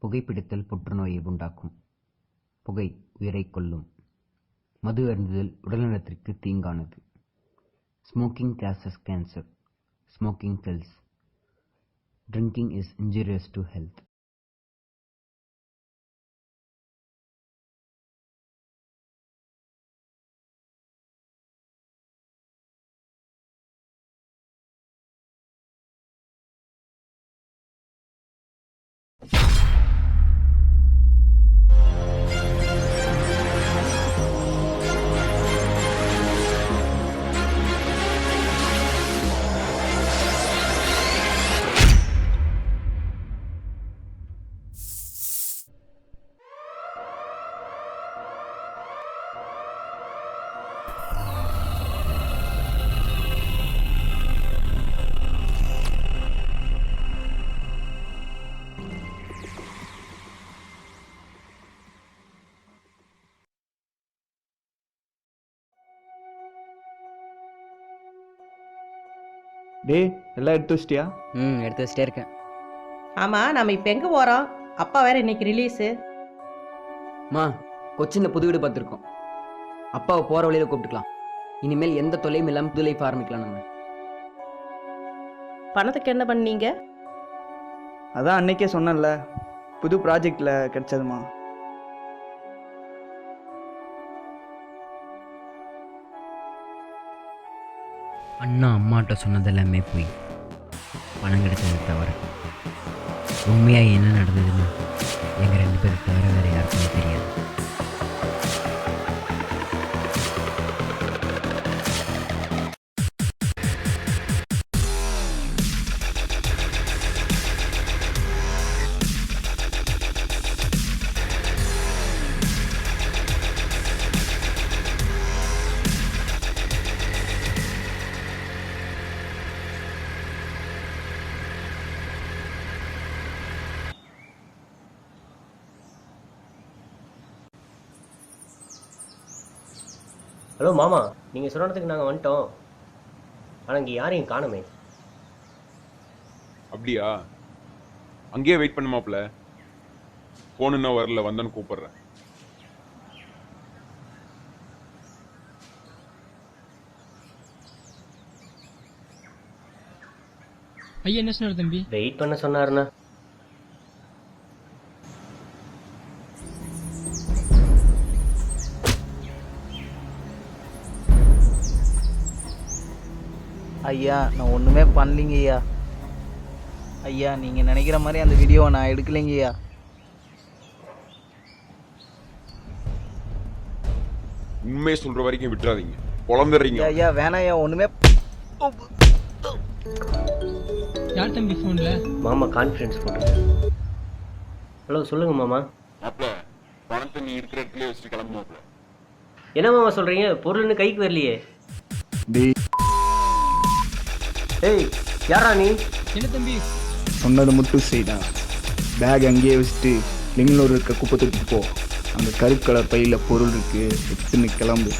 புகைப்பிடித்தல் புற்றுநோயை உண்டாக்கும். புகை உயிரைக் கொல்லும். மது அருந்துதல் உடல்நலத்திற்கு தீங்கானது. Smoking causes cancer. Smoking kills. Drinking is injurious to health. டேய் எல்லாம் எடுத்து வச்சிட்டியா? எடுத்து வச்சிட்டே இருக்கேன். ஆமாம், நம்ம இப்போ எங்கே போகிறோம்? அப்பா வேறு இன்னைக்கு ரிலீஸு. கொச்சினில் புது வீடு பார்த்துருக்கோம். அப்பாவை போகிற வழியில் கூப்பிட்டுக்கலாம். இனிமேல் எந்த தொல்லையும் இல்லாமல் புது லைஃப் ஆரம்பிக்கலாம். நம்ம பணத்துக்கு என்ன பண்ணீங்க? அதான் அன்னைக்கே சொன்னேன்ல, புது ப்ராஜெக்டில் கிடைச்சதுமா. அண்ணா அம்மாட்ட சொன்னதெல்லாமே போய் பணம் கிடைச்சது தவிர உண்மையாக என்ன நடந்ததுன்னு எங்கள் 2 பேரை தவிர வேறு யாருக்குமே தெரியாது. ஹலோ மாமா, நீங்கள் சொன்ன இடத்துக்கு நாங்கள் வந்துட்டோம். ஆனால் இங்கே யாரையும் காணுமே. அப்படியா? அங்கேயே வெயிட் பண்ணுமாப்ல. ஃபோன் இன்னும் வரல, வந்தோன்னு கூப்பிடுறேன். ஐயா என்ன சொன்னார் தம்பி? வெயிட் பண்ண சொன்னாருண்ணா. ஐயா நான் ஒன்றுமே பண்ணலிங்க ஐயா. ஐயா நீங்கள் நினைக்கிற மாதிரி அந்த வீடியோவை நான் எடுக்கலைங்க ஐயா. உண்மையை சொல்ற வரைக்கும் விட்டுறாதீங்க, குழந்துடுறீங்க. ஐயா வேணாம் ஐயா, ஒன்றுமே. யார் தம்பி ஃபோனில்? மாமா கான்ஃபரன்ஸ் போட்டு. ஹலோ சொல்லுங்கள் மாமா. மாப்ள, பணத்தை நீ இருக்கிற இடத்துல வச்சுட்டு கிளம்புமாப்ல. என்ன மாமா சொல்கிறீங்க? பொருள்னு கைக்கு வரலையே. டேய் ஏய், யாரா நீ? என்ன தம்பி? சொன்னதை மட்டும் செய்டா. பேக் அங்கேயே வச்சுட்டு லிங்கில் இருக்க குப்பை தொட்டிட்டு போ. அந்த கருப்பு கலர் பையில் பொருள் இருக்கு, எத்தனை கிளம்பு.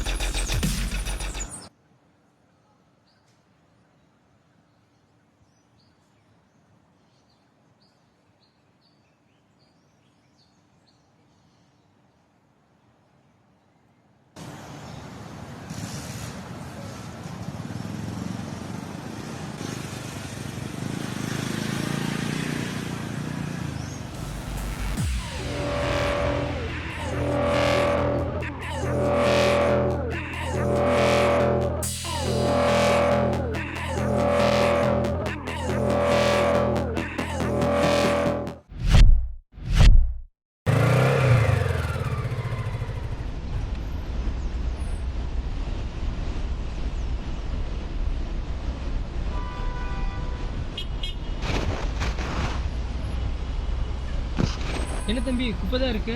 என்ன தம்பி குப்பை தான் இருக்கு?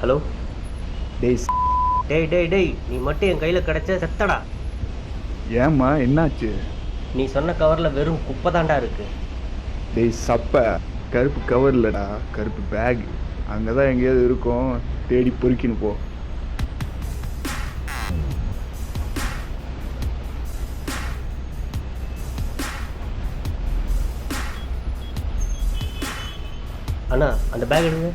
ஹலோ. டேய் டேய் டேய் டேய், நீ மட்டும் என் கையில் கிடச்ச செத்தடா. ஏம்மா என்னாச்சு? நீ சொன்ன கவரில் வெறும் குப்பை தாண்டா இருக்கு. டேய் சப்ப, கருப்பு கவர் இல்லைடா, கருப்பு பேக். அங்கே தான் எங்கேயாவது இருக்கும், தேடி பொறுக்கின்னு போ. அண்ணா அந்த பேக் எடுங்க.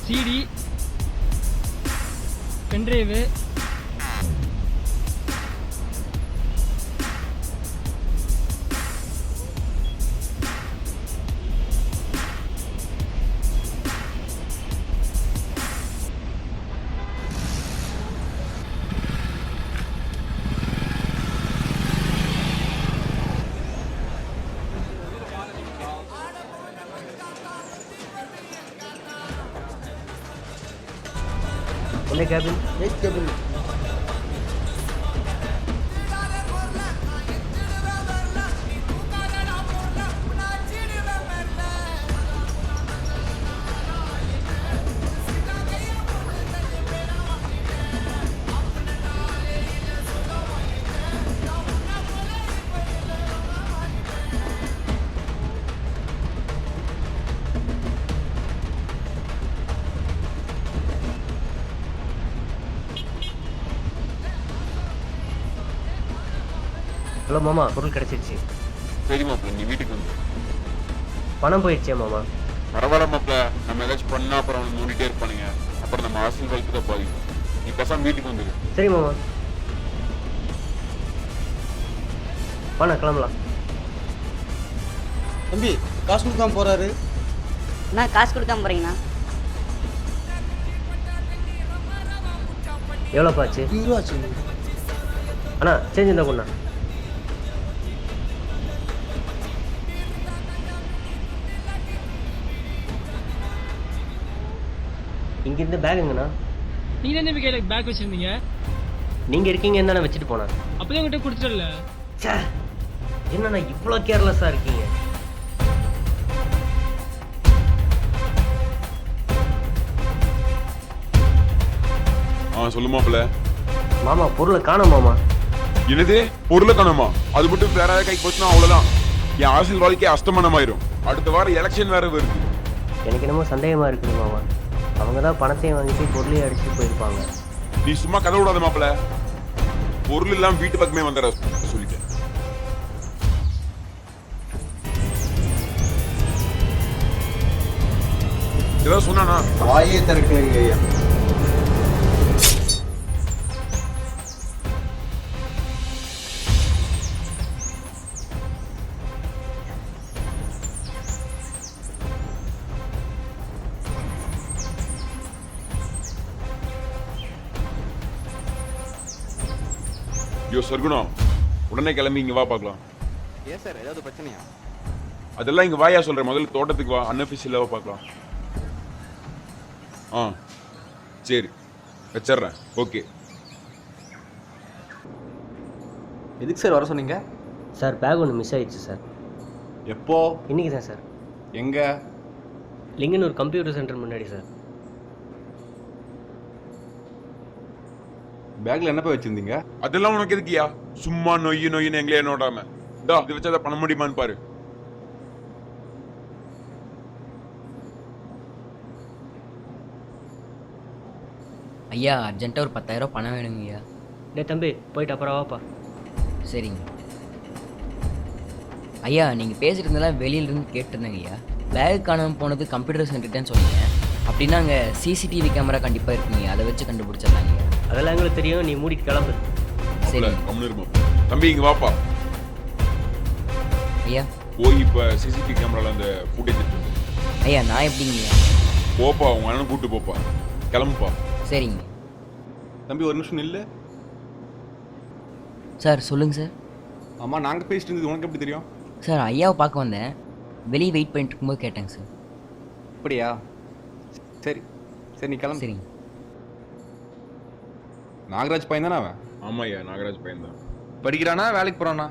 சிடி, பென்ட்ரைவு, என்ன கேபின்? ஹலோ மாமா, பொருள் கிடச்சிருச்சு. சரி மாப்பிள்ள, நீ வீட்டுக்கு வந்து பணம் போயிடுச்சே மாமா. பரவாயில்ல மாப்பிள்ள, நம்ம ஏதாச்சும் பண்ணா அப்புறம் அவனை நோண்டிட்டே இருப்பானுங்க. அப்புறம் நம்ம அரசியல் வாழ்க்கை தான் பாதிக்கும். நீ பசங்க வீட்டுக்கு வந்துடு. சரி மாமா, வாண்ணா கிளம்பலாம். தம்பி காசு கொடுக்காம போறாரு. அண்ணா காசு கொடுக்காம போறீங்கண்ணா? எவ்வளோப்பா ஆச்சு? 20 ரூபா ஆச்சு. அண்ணா சேஞ்ச் இருந்தா கொண்டா. இங்கிருந்து பேக் எங்கண்ணா? நீங்க தான் தம்பி கையில் பேக் வச்சிருந்தீங்க. நீங்க இருக்கீங்கன்னு தானே வச்சுட்டு போனேன். அப்பதான் உங்கள்கிட்ட கொடுத்துட்டல. ச்சே, என்னண்ணா இவ்வளோ கேர்லெஸ்ஸாக இருக்கீங்க? சொல்லு மாப்பிள்ள. மாமா பொருளை காணோம் மாமா. என்னது பொருளை காணுமா? அது மட்டும் வேற யாராவது கைக்கு போச்சுன்னா அவ்வளவுதான். என் அரசியல் வாழ்க்கை அஸ்தமனமாயிரும். அடுத்த வாரம் எலெக்ஷன் வேற வருது. எனக்கு என்னமோ சந்தேகமா இருக்குது மாமா. அவங்க தான் பணத்தையும் வாங்கிட்டு பொருளையும் அடிச்சுட்டு போயிருப்பாங்க. நீ சும்மா கதை விடாத மாப்பிள்ள. பொருள் எல்லாம் வீட்டு பக்கமே வந்துட சொல்லிட்டேன். ஏதாவது சொன்னானா? வாயே திறக்கலைங்க ஐயா. ஐயோ சர்க்குணம், உடனே கிளம்பி இங்க வா பார்க்கலாம். ஏன் சார், ஏதாவது பிரச்சனையா? அதெல்லாம் இங்க வாயா சொல்றேன். முதல்ல தோட்டத்துக்கு வா, அன்அஃபிஷியலாக பார்க்கலாம். சரி வச்சிடுறேன். ஓகே. எதுக்கு சார் வர சொன்னீங்க? சார் பேக் ஒன்று மிஸ் ஆயிடுச்சு சார். எப்போ? இன்னைக்கு தான் சார். எங்க? லிங்கனூர் கம்ப்யூட்டர் சென்டர் முன்னாடி சார். பேக்ல என்ன போய் வச்சிருந்தீங்க? அதெல்லாம் உனக்கு எதுக்கியா? சும்மா நொய்யுன்னு எங்களே என்னோடாம இதா இது வச்சு அதை பண்ண முடியுமான்னு பாரு. ஐயா அர்ஜென்ட்டாக ஒரு 10,000 பணம் வேணுங்க ஐயா. டே தம்பி, போயிட்டு அப்புறம் வாப்பா. சரிங்க ஐயா. நீங்கள் பேசிட்டு இருந்தெல்லாம் வெளியிலேருந்து கேட்டிருந்தேங்க ஐயா. பேக் காணாமல் போனது கம்ப்யூட்டர் சென்டர்ன்னு சொன்னீங்க. அப்படின்னா அங்கே சிசிடிவி கேமரா கண்டிப்பாக இருக்குங்க, அதை வச்சு கண்டுபிடிச்சிடலாங்க ஐயா. அதெல்லாம் எங்களுக்கு தெரியும், நீ மூடிட்டு கிளம்பு. சரி கம்முனு இருமா. தம்பி இங்க வாப்பா. ஐயா. போய் இப்ப சிசிடிவி கேமரால அந்த ஃபுட்டேஜ் எடுத்து ஐயா நான் எப்படிங்க ஐயா? போப்பா, உங்க அண்ணன் கூப்பிட்டு போப்பா. கிளம்புப்பா. சரிங்க தம்பி ஒரு நிமிஷம் இல்ல. சார். சொல்லுங்கள் சார். ஆமா, நாங்க பேசிட்டு இருந்தது உனக்கு எப்படி தெரியும்? சார் ஐயாவை பார்க்க வந்தேன், வெளியே வெயிட் பண்ணிட்டு இருக்கும்போது கேட்டேங்க சார். அப்படியா? சரி சரி, நீ கிளம்பு. சரிங்க. நாகராஜ் பையன் தானே அவன்? ஆமாய்யா, நாகராஜ் பையன் தான். படிக்கிறானா வேலைக்கு போறானா?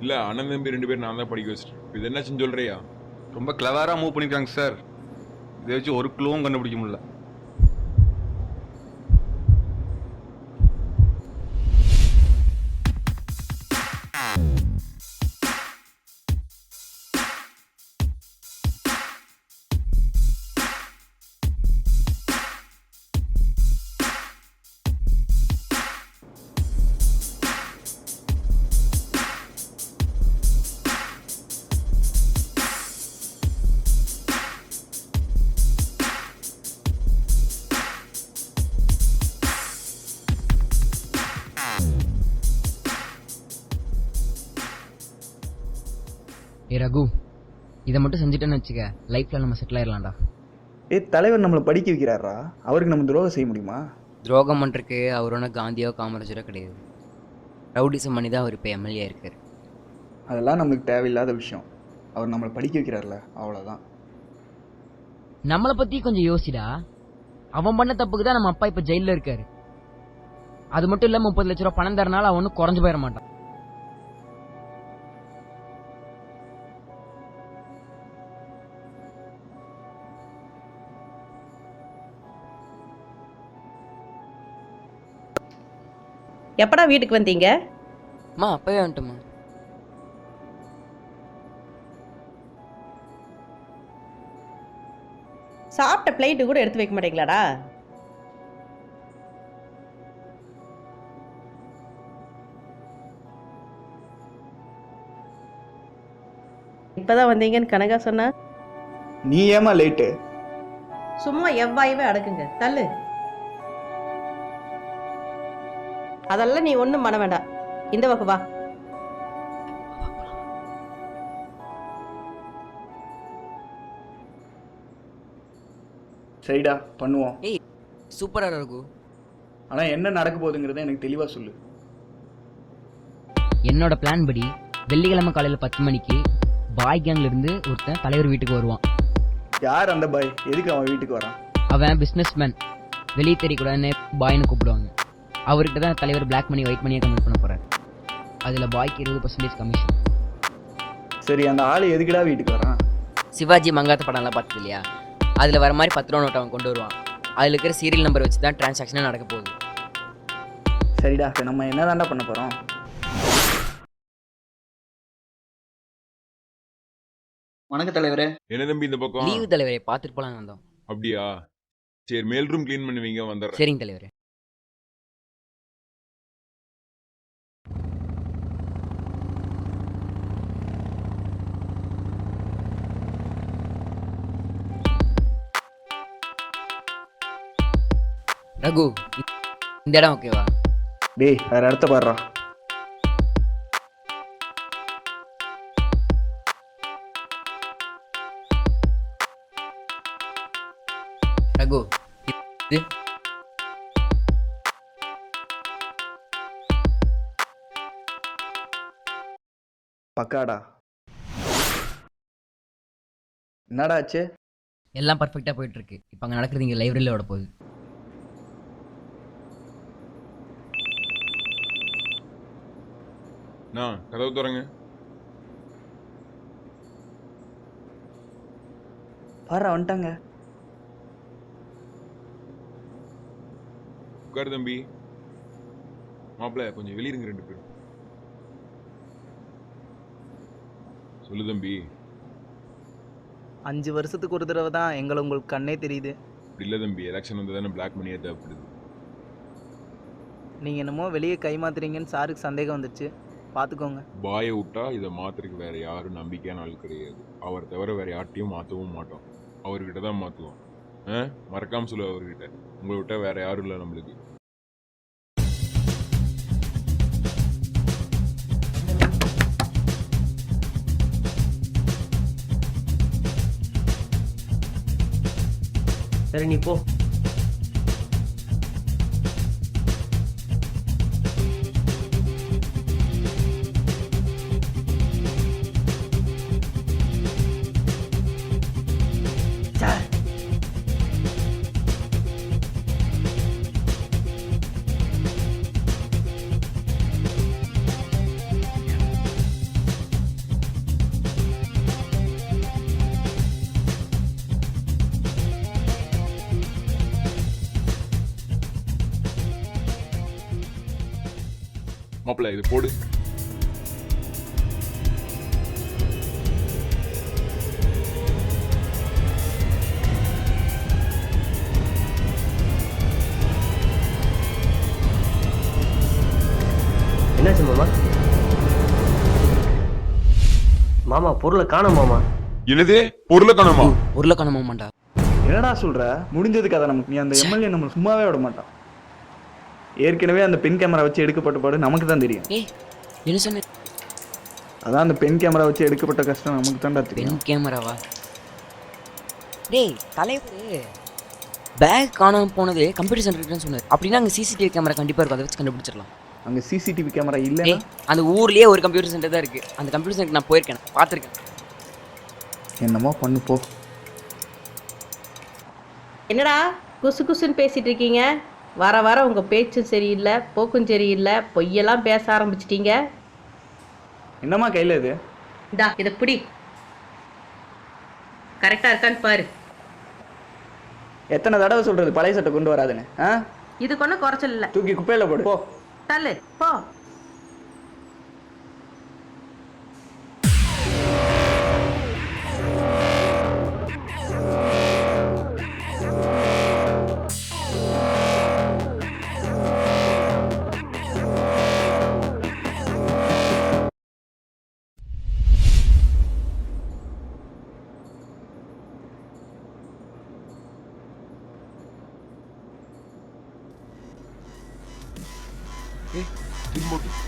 இல்ல அண்ணன் தம்பி 2 பேரும் நான் தான் படிக்க வச்சிட்டேன். இது என்னாச்சுன்னு சொல்றியா? ரொம்ப கிளவரா மூவ் பண்ணிருக்காங்க சார். இதை வச்சு ஒரு க்ளூவும் கண்டுபிடிக்க முடியல. ரகு, இதை மட்டும் செஞ்சுட்டேன்னு வச்சுக்க, லைஃப்பில் நம்ம செட்டில் ஆயிடலாம்டா. தலைவர் நம்மளை படிக்க வைக்கிறாரா? அவருக்கு நம்ம துரோகம் செய்ய முடியுமா? துரோகம் பண்ணுறதுக்கு அவர் ஒன்றும் காந்தியோ காமராஜரோ கிடையாது. ரவுடிசம் பண்ணி தான் அவர் இப்போ எம்எல்ஏ இருக்கார். அதெல்லாம் நம்மளுக்கு தேவையில்லாத விஷயம். அவர் நம்மளை படிக்க வைக்கிறார்ல, அவ்வளோதான். நம்மளை பற்றி கொஞ்சம் யோசிடா. அவன் பண்ண தப்புக்கு தான் நம்ம அப்பா இப்போ ஜெயிலில் இருக்காரு. அது மட்டும் இல்லாமல் 30 லட்ச ரூபா பணம் தரனால அவன் ஒன்றும் குறைஞ்சு போயிட மாட்டான். எப்படா வீட்டுக்கு வந்தீங்க? அம்மா அப்பவே வந்துட்டோம்மா. சாப்பிட்ட பிளேட்டு கூட எடுத்து வைக்க மாட்டீங்களாடா? இப்பதான் வந்தீங்கன்னு கனகா சொன்னா. நீ ஏமா லேட்டு? சும்மா எவ்வாயவே அடக்குங்க, தள்ளு. அதெல்லாம் நீ ஒண்ணும் பண்ண வேண்டாம். இந்த பக்கம் வா. சரிடா, பண்ணுவோம். ஏய் சூப்பராக இருக்கும். ஆனால் என்ன நடக்க போகுதுங்கிறத எனக்கு தெளிவாக சொல்லு. என்னோட பிளான் படி வெள்ளிக்கிழமை காலையில் 10 மணிக்கு பாய் கேங்ல இருந்து ஒருத்தன் தலைவர் வீட்டுக்கு வருவான். யார் அந்த பாய்? எதுக்கு அவன் வீட்டுக்கு வரான்? அவன் பிஸ்னஸ் மேன். வெளியே தெரியக்கூடாதுன்னு பாய்னு கூப்பிடுவாங்க. அவர்கிட்ட தான் தலைவர் பிளாக் மணி ஒயிட் மணியை கன்வெர்ட் பண்ண போறாரு. அதில் பாய்க்கு 20% கமிஷன். சரி, அந்த ஆள் எதுக்குடா வீட்டுக்கு வரான்? சிவாஜி மங்காத்த படம்லாம் பார்த்தது இல்லையா? அதில் வர மாதிரி 10 ரூபா நோட் அவன் கொண்டு வருவான். அதில் இருக்கிற சீரியல் நம்பர் வச்சு தான் டிரான்சாக்ஷனே நடக்க போகுது. சரிடா, இப்போ நம்ம என்னதான்டா பண்ண போகிறோம்? வணக்க தலைவரே. என்ன தம்பி இந்த பக்கம்? லீவு தலைவரை பார்த்துட்டு போலான்னு வந்தோம். அப்படியா? சரி, மேல் ரூம் க்ளீன் பண்ணுவீங்க, வந்துடுறேன். சரிங்க தலைவரே. ரகு, இந்த இடம் ஓகேவா? டேய், வேற இடத்த பாடுறா. ரகு, இது பக்காடா. என்னடா ஆச்சு? எல்லாம் பர்ஃபெக்டாக போயிட்டு இருக்கு. இப்போ அங்கே நடக்கிறது இங்கே லைப்ரரியில் ஓட போகுது. நான் கதவு திறங்க. பாடுறா, வந்துட்டாங்க. உட்காரு தம்பி. மாப்பிள்ள கொஞ்சம் வெளியிருங்க 2 பேரும். சொல்லு தம்பி. 5 வருஷத்துக்கு ஒரு தடவை தான் எங்களை உங்களுக்கு கண்ணே தெரியுது. அப்படி இல்லை தம்பி, எலெக்ஷன் வந்து தானே பிளாக் மணியே தேவைப்படுது. நீங்கள் என்னமோ வெளியே கை மாத்துறீங்கன்னு சாருக்கு சந்தேகம் வந்துச்சு, பார்த்துக்கோங்க. பாயை விட்டா இதை மாத்துறதுக்கு வேற யாரும் நம்பிக்கையான ஆள் கிடையாது. அவர் தவிர வேற யார்ட்டையும் மாற்றவும் மாட்டோம். அவர்கிட்ட தான் மாற்றுவோம். மறக்காம சொல்லு அவர்கிட்ட. உங்களை விட்டா வேற யாரும் இல்லை நம்மளுக்கு. சரி, நீ போ. மாப்பிள்ள இது போடு. என்னாச்சு மாமா? மாமா பொருளை காணோம் மாமா. என்னது பொருளை காணோமா? உருளைக்கணமாண்டா. என்னடா சொல்ற? முடிஞ்சது கதை நமக்கு. நீ அந்த எம்எல்ஏ நம்மளை சும்மாவே விட மாட்டான். ஏற்கனவே அந்த பின் கேமரா வச்சு எடுக்கப்பட்ட பாடு நமக்கு தான் தெரியும். ஏய் என்ன சொன்ன? அதான் அந்த பென் கேமரா வச்சு எடுக்கப்பட்ட கஷ்டம் நமக்கு தான்டா தெரியும். பென் கேமராவா? டேய் தலைவர், பேக் காணாமல் போனது கம்ப்யூட்டர் சென்டர்னு சொன்னார். அப்படின்னா அங்கே சிசிடிவி கேமரா கண்டிப்பாக இருக்கும், அதை வச்சு கண்டுபிடிச்சிடலாம். அங்கே சிசிடிவி கேமரா இல்லை. டேய் அந்த ஊர்லேயே ஒரு கம்ப்யூட்டர் சென்டர் தான் இருக்குது. அந்த கம்ப்யூட்டர் சென்டர் நான் போயிருக்கேன், பார்த்துருக்கேன். என்னமோ பண்ணு போ. என்னடா குசு குசுன்னு பேசிட்டு இருக்கீங்க? வர வர உங்க பேச்சும் சரியில்லை, போக்கும் சரியில்லை, பொய்யெல்லாம் பேச ஆரம்பிச்சிட்டீங்க. என்னம்மா கையில் இது? இந்தா இதை பிடி, கரெக்டா இருக்கான்னு பாரு. எத்தனை தடவை சொல்கிறது பழைய சட்டை கொண்டு வராதுன்னு? இதுக்கு ஒன்றும் குறைச்சல் இல்லை. தூக்கி குப்பையில் போடு போ. தள்ளு போ.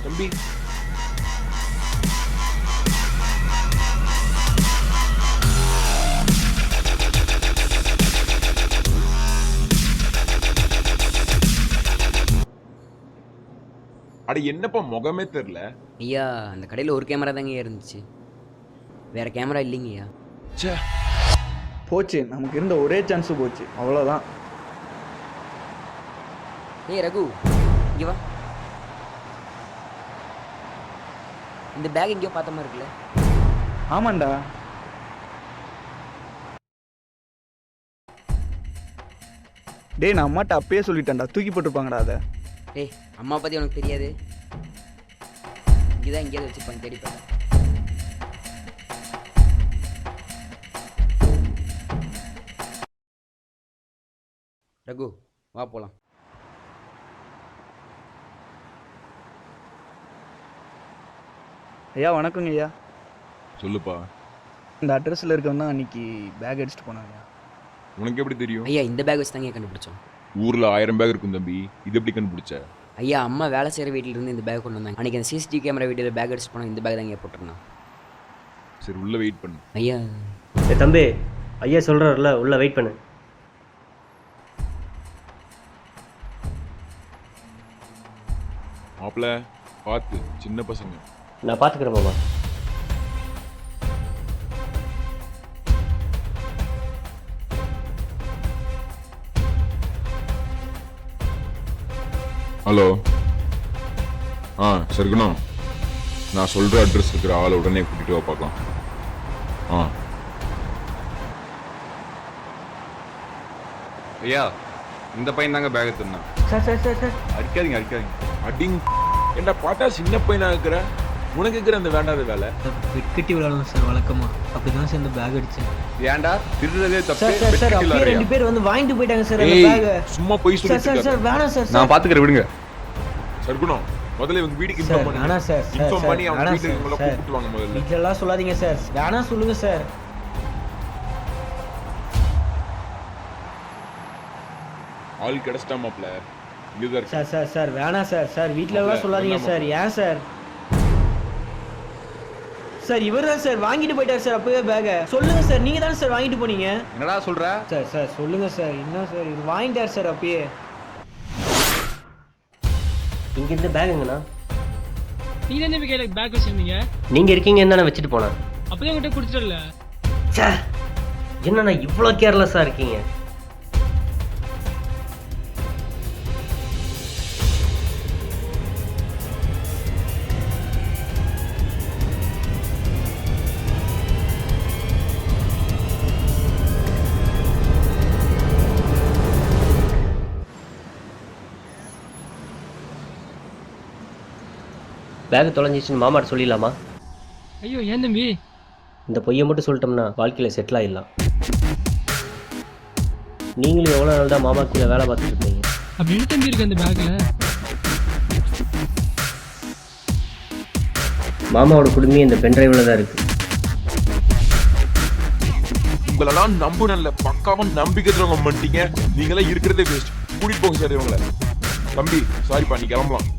தம்பி அட என்னப்பா முகமே தெரியல. ஐயா அந்த கடையில் ஒரு கேமரா தாங்க இருந்துச்சு, வேற கேமரா இல்லைங்கய்யா. ச்சே, போச்சு, நமக்கு இருந்த ஒரே சான்ஸு போச்சு, அவ்வளோதான். ஏய் ரகு, இங்கே வா. இந்த பேக் எங்கேயோ பார்த்த மாதிரி இருக்குல்ல? ஆமாண்டா. டேய் நான் அம்மாட்ட அப்பயே சொல்லிட்டேன்டா, தூக்கி போட்டுருப்பாங்கடா அதை. டேய் அம்மா பற்றி உனக்கு தெரியாது, இங்கே தான் எங்கேயாவது வச்சுருப்பாங்க, தேடி பாரு. ரகு வா போகலாம். ஐயா வணக்கங்க ஐயா. சொல்லுப்பா. இந்த அட்ரஸில் இருக்கவன் தான் அன்னைக்கு பேக் அடிச்சுட்டு போனாங்க. உனக்கு எப்படி தெரியும்? ஐயா இந்த பேக் வச்சு தாங்க கண்டுபிடிச்சோம். ஊர்ல 1000 பேக் இருக்கும் தம்பி, இது எப்படி கண்டுபிடிச்ச? ஐயா அம்மா வேலை செய்கிற வீட்டிலேருந்து இந்த பேக் கொண்டு வந்தாங்க. அன்றைக்கி அந்த சிசிடிவி கேமரா வீட்டில் பேக் அடிச்சுட்டு போனால் இந்த பேக் தாங்க போட்டிருந்தான். சரி உள்ள வெயிட் பண்ணு. ஐயா தம்பி, ஐயா சொல்கிறாருல, உள்ள வெயிட் பண்ணு. மாப்பிள்ள பார்த்து, சின்ன பசங்க. நான் பார்த்துக்கிறேன் மாமா. ஹலோ. சர்க்குணம், நான் சொல்கிற அட்ரஸ் இருக்கிற ஆளை உடனே கூட்டிகிட்டு வா பார்க்கலாம். ஐயா இந்த பையன் தாங்க பேக் எடுத்துருந்தான். சார் சார் சார் சார் அடிக்காதீங்க. அடிங் என்ன பார்த்தா சின்ன பையனா இருக்கிற, உனக்கு இருக்கிற அந்த வேண்டாத வேலை. வெட்கட்டி விளையாடணும் சார், வழக்கமா அப்படிதான் சார் இந்த பேக் அடிச்சேன். ஏன்டா திருடுறதே தப்பு. சார் அப்படியே 2 பேர் வந்து வாங்கிட்டு போயிட்டாங்க சார் அந்த ஏய், பேக். சும்மா போய் சார் சார் சொல்லிட்டு சார் வேணாம் சார். நான் பாத்துக்கிறேன், விடுங்க. சர்க்குணம், முதல்ல இவங்க வீட்டுக்கு சார் இன்ஃபார்ம் பண்ணி வேணாம் சார். இன்ஃபார்ம் பண்ணி அவங்க வேணாம் வீட்டுக்கு இவங்கள சார். கூப்பிட்டு வாங்க முதல்ல. வீட்டிலலாம் சொல்லாதீங்க சார், வேணாம் சொல்லுங்க சார். ஆள் கிடைச்சிட்டா மாப்ள, இங்கதான் இருக்கு. சார் சார் சார் வேணாம் சார். சார் வீட்டிலலாம் சொல்லாதீங்க சார். ஏன் சார்? சார் இவர் தான் சார் வாங்கிட்டு போயிட்டார் சார் அப்பவே பேக்கை. சொல்லுங்க சார், நீங்க தானே சார் வாங்கிட்டு போனீங்க. என்னடா சொல்ற? சார் சார் சொல்லுங்க சார், என்ன சார் இது வாங்கிட்டார் சார் அப்பயே. இங்கே இருந்த பேக் எங்கண்ணா? நீங்க என்ன கையில பேக் வச்சிருந்தீங்க? நீங்கள் இருக்கீங்கன்னு தானே வச்சுட்டு போனேன். அப்பதான் உங்ககிட்ட கொடுத்துட்டல. சார் என்னண்ணா இவ்வளோ கேர்லெஸ்ஸாக இருக்கீங்க? பேக் தொலைஞ்சிச்சுன்னு மாமாட்ட சொல்லிடலாமா? ஐயோ ஏன் தம்பி? இந்த பொய்யை மட்டும் சொல்லிட்டோம்னா வாழ்க்கையில் செட்டில் ஆகிடலாம். நீங்களும் எவ்வளோ நாள் தான் மாமா கீழே வேலை பார்த்துட்டு இருக்கீங்க? அப்படின்னு தம்பி இருக்கு அந்த பேக்ல. மாமாவோட குடும்பம் இந்த பென்ட்ரைவில் தான் இருக்கு. உங்களெல்லாம் நம்புனல்ல, பக்காவா நம்பிக்கை துரோகம் பண்ணிட்டீங்க. நீங்களாம் இருக்கிறதே வேஸ்ட். கூட்டிட்டு போங்க சார் இவங்கள. தம்பி சாரிப்பா, நீ கிளம்பலாம்.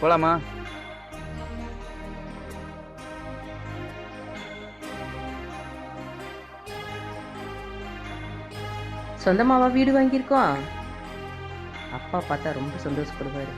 போலாமா? சொந்தமாவா வீடு வாங்கியிருக்கோம்? அப்பா பார்த்தா ரொம்ப சந்தோஷப்படுவாரு.